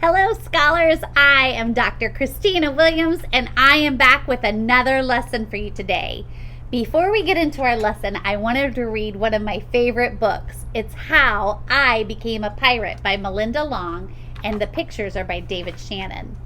Hello, scholars. I am Dr. Christina Williams, and I am back with another lesson for you today. Before we get into our lesson, I wanted to read one of my favorite books. It's How I Became a Pirate by Melinda Long, and the pictures are by David Shannon.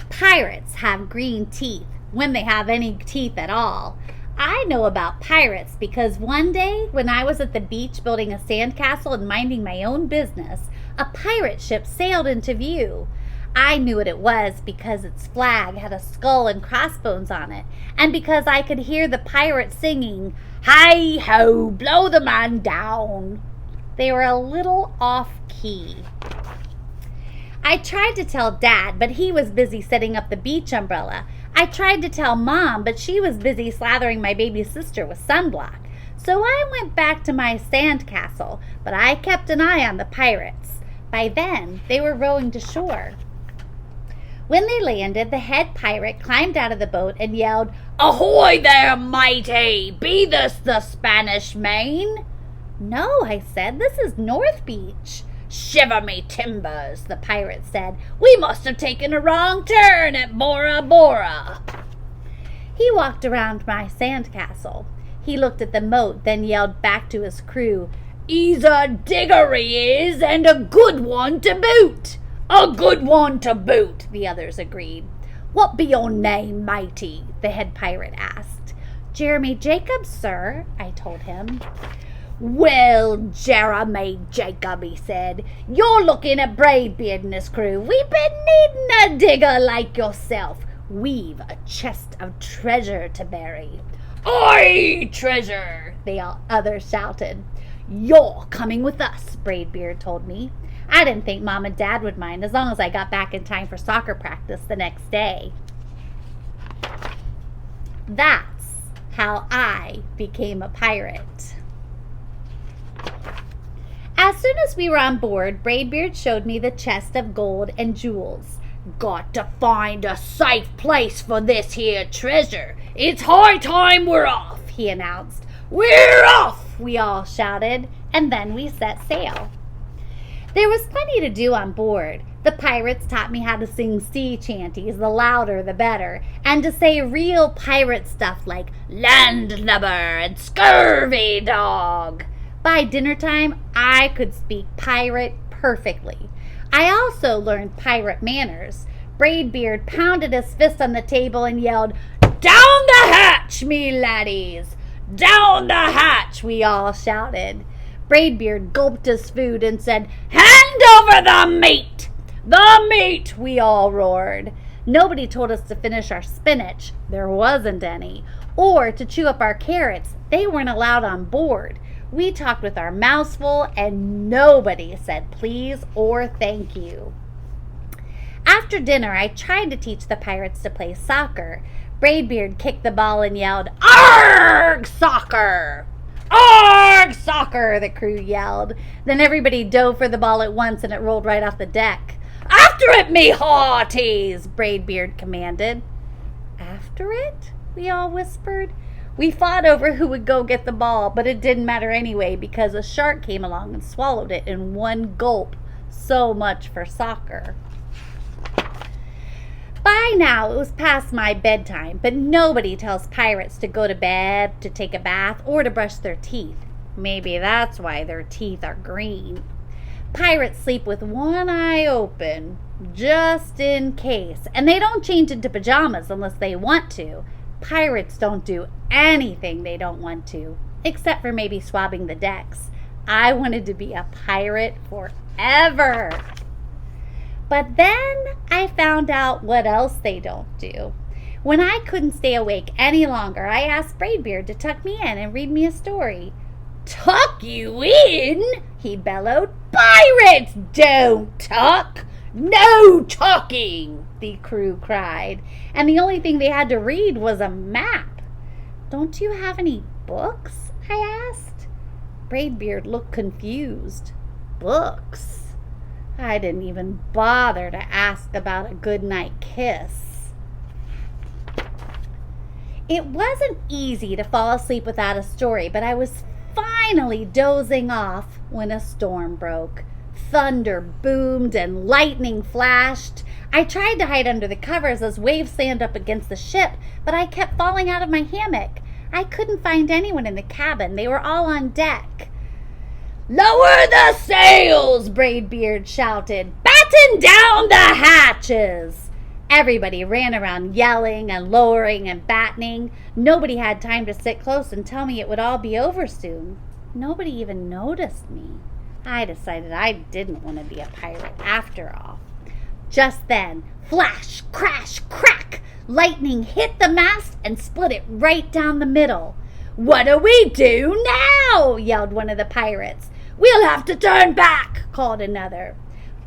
Pirates have green teeth, when they have any teeth at all. I know about pirates because one day when I was at the beach building a sandcastle and minding my own business, a pirate ship sailed into view. I knew what it was because its flag had a skull and crossbones on it, and because I could hear the pirates singing, "Hi-ho, blow the man down." They were a little off-key. I tried to tell Dad, but he was busy setting up the beach umbrella. I tried to tell Mom, but she was busy slathering my baby sister with sunblock. So I went back to my sandcastle, but I kept an eye on the pirates. By then, they were rowing to shore. When they landed, the head pirate climbed out of the boat and yelled, "Ahoy there, matey! Be this the Spanish Main?" "No," I said, "this is North Beach." "Shiver me timbers," the pirate said. "We must have taken a wrong turn at Bora Bora." He walked around my sandcastle. He looked at the moat, then yelled back to his crew, "He's a digger, he is, and a good one to boot." "A good one to boot," the others agreed. "What be your name, matey?" the head pirate asked. "Jeremy Jacobs, sir," I told him. "Well, Jeremy Jacob," he said, "you're looking at Braidbeard and his crew. We've been needing a digger like yourself. We've a chest of treasure to bury." "Aye, treasure," the others shouted. "You're coming with us," Braidbeard told me. I didn't think Mom and Dad would mind as long as I got back in time for soccer practice the next day. That's how I became a pirate. As soon as we were on board, Braidbeard showed me the chest of gold and jewels. "Got to find a safe place for this here treasure. It's high time we're off," he announced. "We're off!" we all shouted, and then we set sail. There was plenty to do on board. The pirates taught me how to sing sea chanties, the louder the better, and to say real pirate stuff like landlubber and scurvy dog. By dinner time, I could speak pirate perfectly. I also learned pirate manners. Braidbeard pounded his fist on the table and yelled, "Down the hatch, me laddies!" "Down the hatch!" we all shouted. Braidbeard gulped his food and said, "Hand over the meat!" "The meat!" we all roared. Nobody told us to finish our spinach. There wasn't any. Or to chew up our carrots. They weren't allowed on board. We talked with our mouths full, and nobody said please or thank you. After dinner, I tried to teach the pirates to play soccer. Braidbeard kicked the ball and yelled, "Arg, soccer!" "Arg, soccer!" the crew yelled. Then everybody dove for the ball at once, and it rolled right off the deck. "After it, me hearties!" Braidbeard commanded. "After it?" we all whispered. We fought over who would go get the ball, but it didn't matter anyway because a shark came along and swallowed it in one gulp. So much for soccer. By now, it was past my bedtime, but nobody tells pirates to go to bed, to take a bath, or to brush their teeth. Maybe that's why their teeth are green. Pirates sleep with one eye open, just in case, and they don't change into pajamas unless they want to. Pirates don't do anything they don't want to, except for maybe swabbing the decks. I wanted to be a pirate forever. But then I found out what else they don't do. When I couldn't stay awake any longer, I asked Braidbeard to tuck me in and read me a story. "Tuck you in?" he bellowed. "Pirates don't tuck. No tucking!" the crew cried. And the only thing they had to read was a map. "Don't you have any books?" I asked. Braidbeard looked confused. Books? I didn't even bother to ask about a goodnight kiss. It wasn't easy to fall asleep without a story, but I was finally dozing off when a storm broke. Thunder boomed and lightning flashed. I tried to hide under the covers as waves slammed up against the ship, but I kept falling out of my hammock. I couldn't find anyone in the cabin. They were all on deck. "Lower the sails!" Braidbeard shouted. "Batten down the hatches!" Everybody ran around yelling and lowering and battening. Nobody had time to sit close and tell me it would all be over soon. Nobody even noticed me. I decided I didn't want to be a pirate after all. Just then, flash, crash, crack! Lightning hit the mast and split it right down the middle. "What do we do now?" yelled one of the pirates. "We'll have to turn back," called another.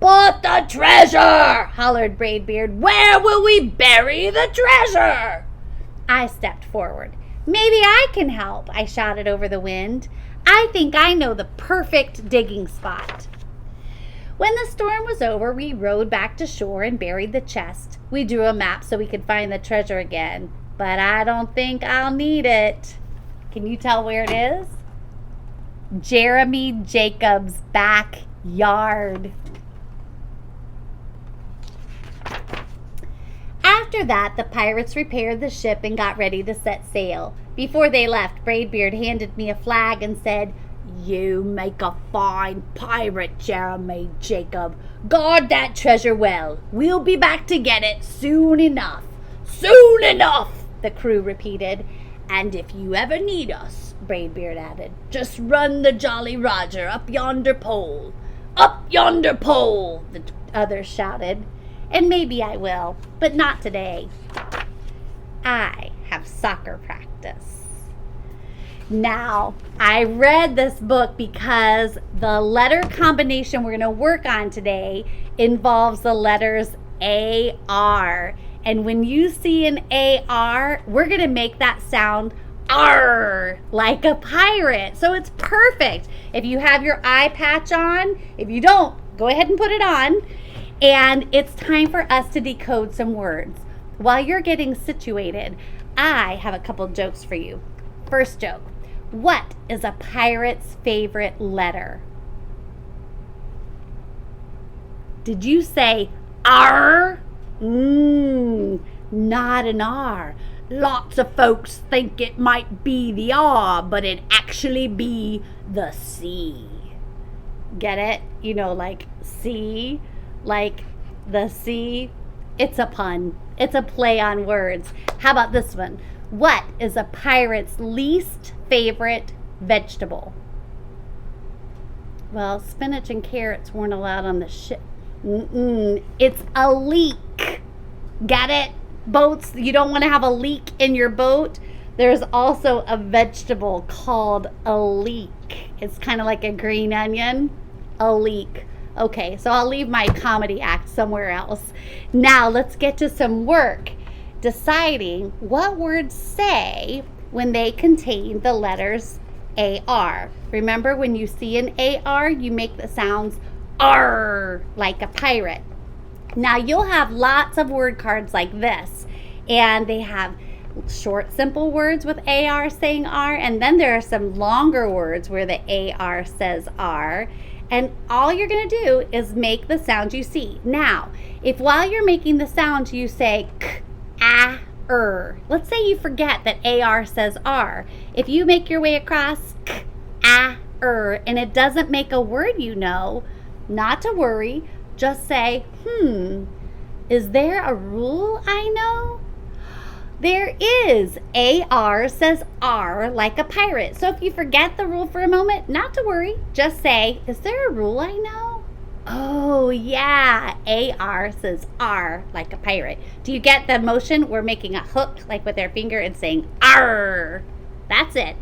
"But the treasure!" hollered Braidbeard. "Where will we bury the treasure?" I stepped forward. "Maybe I can help," I shouted over the wind. "I think I know the perfect digging spot." When the storm was over, we rowed back to shore and buried the chest. We drew a map so we could find the treasure again, but I don't think I'll need it. Can you tell where it is? Jeremy Jacobs' backyard. After that, the pirates repaired the ship and got ready to set sail. Before they left, Braidbeard handed me a flag and said, "You make a fine pirate, Jeremy Jacob. Guard that treasure well. We'll be back to get it soon enough." "Soon enough," the crew repeated. "And if you ever need us," Braidbeard added, "just run the Jolly Roger up yonder pole." "Up yonder pole," the others shouted. And maybe I will, but not today. I have soccer practice. Now, I read this book because the letter combination we're going to work on today involves the letters AR. And when you see an AR, we're going to make that sound R, like a pirate. So it's perfect. If you have your eye patch on, if you don't, go ahead and put it on. And it's time for us to decode some words. While you're getting situated, I have a couple jokes for you. First joke. What is a pirate's favorite letter? Did you say R? Not an R. Lots of folks think it might be the R, but it actually be the C. Get it? You know, like C, like the sea. It's a pun. It's a play on words. How about this one? What is a pirate's least favorite vegetable? Well, spinach and carrots weren't allowed on the ship. It's a leek. Got it? Boats, you don't want to have a leak in your boat. There's also a vegetable called a leek. It's kind of like a green onion. A leek. Okay, so I'll leave my comedy act somewhere else. Now let's get to some work. Deciding what words say when they contain the letters AR. Remember, when you see an AR, you make the sounds R, like a pirate. Now you'll have lots of word cards like this, and they have short, simple words with AR saying R, and then there are some longer words where the AR says R. And all you're going to do is make the sound you see. Now, if while you're making the sound you say k, a, let's say you forget that AR says R. If you make your way across k, a, and it doesn't make a word you know, not to worry. Just say, is there a rule I know? There is. AR says R like a pirate. So if you forget the rule for a moment, not to worry. Just say, is there a rule I know? Oh, yeah. AR says R like a pirate. Do you get the motion? We're making a hook like with our finger and saying R. That's it.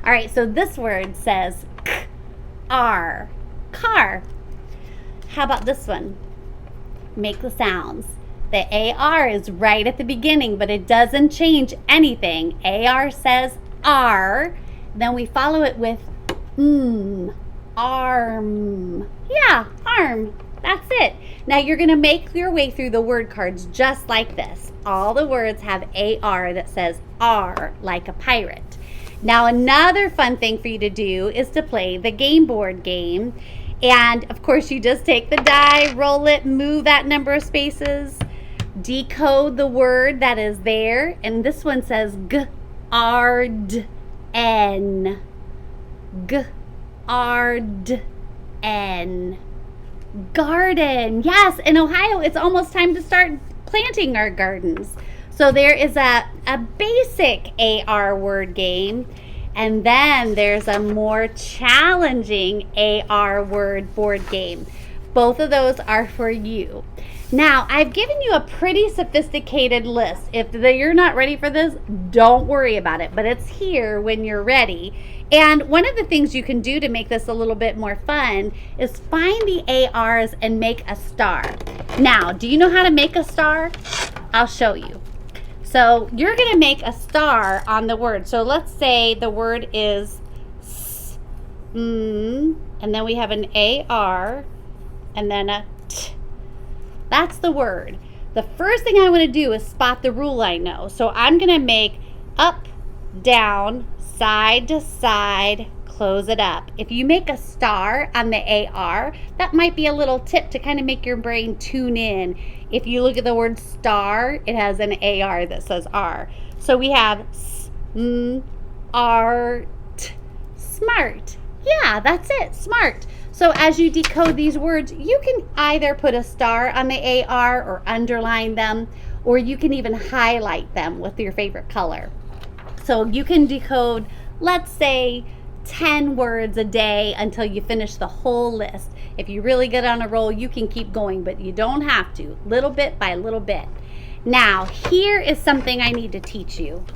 All right, so this word says R. Car. How about this one? Make the sounds. The AR is right at the beginning, but it doesn't change anything. AR says R. Then we follow it with arm. Yeah, arm. That's it. Now you're going to make your way through the word cards just like this. All the words have AR that says R, like a pirate. Now another fun thing for you to do is to play the game board game. And of course, you just take the die, roll it, move that number of spaces, decode the word that is there. And this one says G-R-D-N. G-R-D-N. Garden. Yes, in Ohio, it's almost time to start planting our gardens. So there is a basic AR word game, and then there's a more challenging AR word board game. Both of those are for you. Now, I've given you a pretty sophisticated list. If you're not ready for this, don't worry about it, but it's here when you're ready. And one of the things you can do to make this a little bit more fun is find the ARs and make a star. Now, do you know how to make a star? I'll show you. So you're going to make a star on the word. So let's say the word is and then we have an AR and then a T. That's the word. The first thing I want to do is spot the rule I know. So I'm going to make up, down, side to side, close it up. If you make a star on the AR, that might be a little tip to kind of make your brain tune in. If you look at the word star, it has an AR that says R. So we have art, smart. Yeah, that's it, smart. So as you decode these words, you can either put a star on the AR or underline them, or you can even highlight them with your favorite color. So you can decode, let's say, 10 words a day until you finish the whole list. If you really get on a roll, you can keep going, but you don't have to, little bit by little bit. Now, here is something I need to teach you.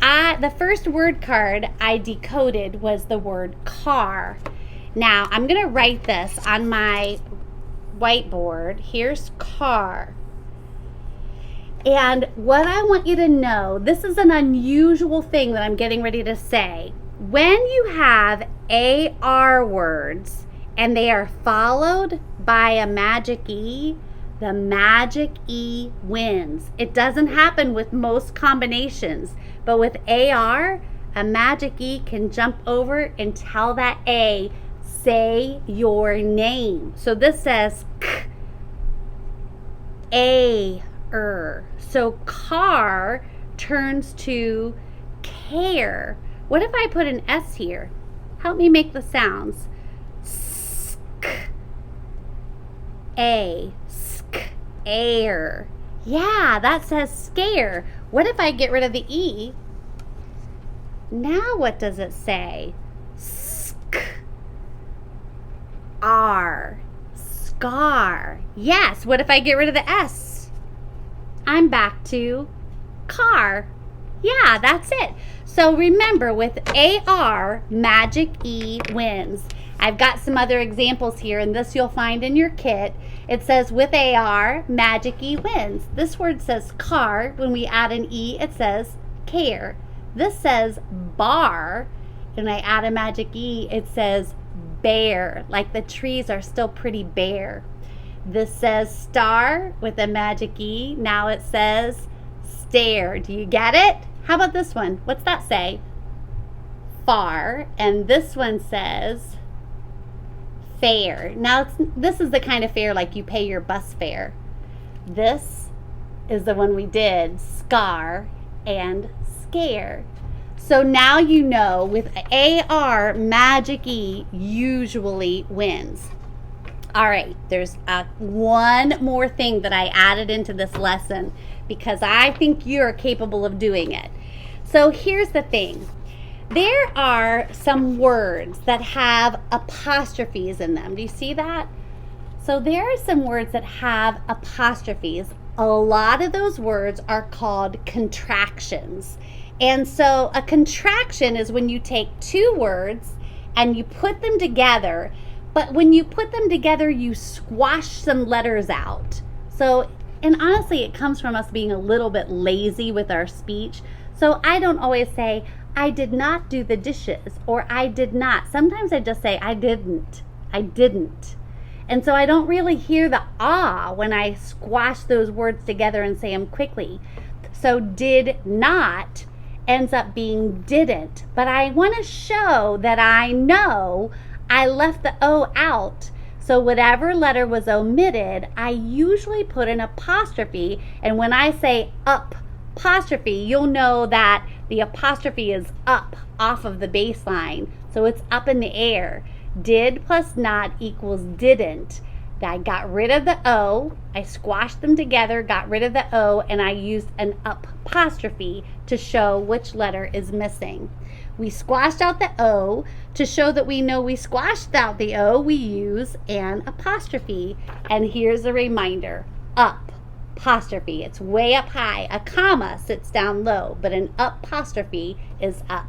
The first word card I decoded was the word car. Now, I'm going to write this on my whiteboard. Here's car. And what I want you to know, this is an unusual thing that I'm getting ready to say. When you have AR words and they are followed by a magic E, the magic E wins. It doesn't happen with most combinations, but with AR, a magic E can jump over and tell that A, say your name. So this says K, A, So car turns to care. What if I put an S here? Help me make the sounds. Sk, A, sk, air. Yeah, that says scare. What if I get rid of the E? Now what does it say? Sk, R, scar. Yes, what if I get rid of the S? I'm back to car. Yeah, that's it. So remember, with AR, magic E wins. I've got some other examples here, and this you'll find in your kit. It says with AR, magic E wins. This word says car. When we add an E, it says care. This says bar. When I add a magic E, it says bare, like the trees are still pretty bare. This says star with a magic E. Now it says stare. Do you get it? How about this one? What's that say? Far. And this one says fare. Now, this is the kind of fare like you pay your bus fare. This is the one we did, scar and scare. So now you know with AR, magic E usually wins. All right, there's one more thing that I added into this lesson because I think you're capable of doing it. So here's the thing. There are some words that have apostrophes in them. Do you see that? So there are some words that have apostrophes. A lot of those words are called contractions. And so a contraction is when you take two words and you put them together, but when you put them together, you squash some letters out. So, and honestly, it comes from us being a little bit lazy with our speech. So I don't always say, I did not do the dishes, or I did not. Sometimes I just say, I didn't. And so I don't really hear the ah when I squash those words together and say them quickly. So did not ends up being didn't. But I want to show that I know I left the O out. So whatever letter was omitted, I usually put an apostrophe. And when I say up apostrophe, you'll know that the apostrophe is up off of the baseline. So it's up in the air. Did plus not equals didn't. I got rid of the O, I squashed them together, got rid of the O, and I used an apostrophe to show which letter is missing. We squashed out the O. To show that we know we squashed out the O, we use an apostrophe. And here's a reminder, up, apostrophe. It's way up high. A comma sits down low, but an apostrophe is up.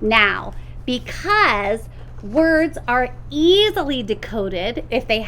Now, because words are easily decoded if they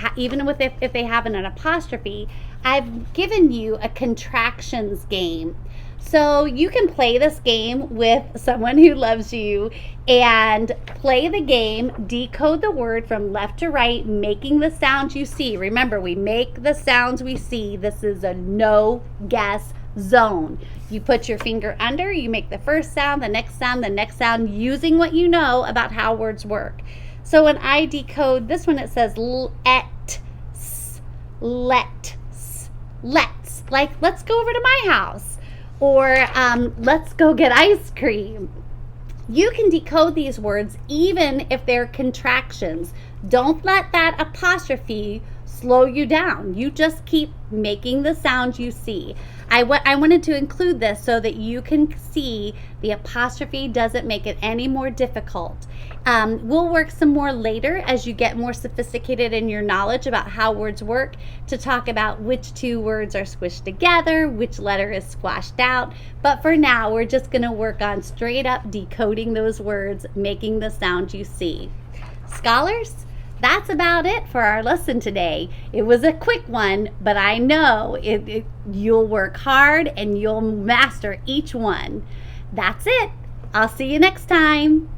if they have an apostrophe, I've given you a contractions game. So you can play this game with someone who loves you and play the game, decode the word from left to right, making the sounds you see. Remember, we make the sounds we see. This is a no guess zone. You put your finger under, you make the first sound, the next sound, the next sound, using what you know about how words work. So when I decode this one, it says let's, like let's go over to my house, or let's go get ice cream. You can decode these words even if they're contractions. Don't let that apostrophe slow you down. You just keep making the sounds you see. I wanted to include this so that you can see the apostrophe doesn't make it any more difficult. We'll work some more later as you get more sophisticated in your knowledge about how words work, to talk about which two words are squished together, which letter is squashed out. But for now, we're just going to work on straight up decoding those words, making the sound you see. Scholars, that's about it for our lesson today. It was a quick one, but I know you'll work hard and you'll master each one. That's it. I'll see you next time.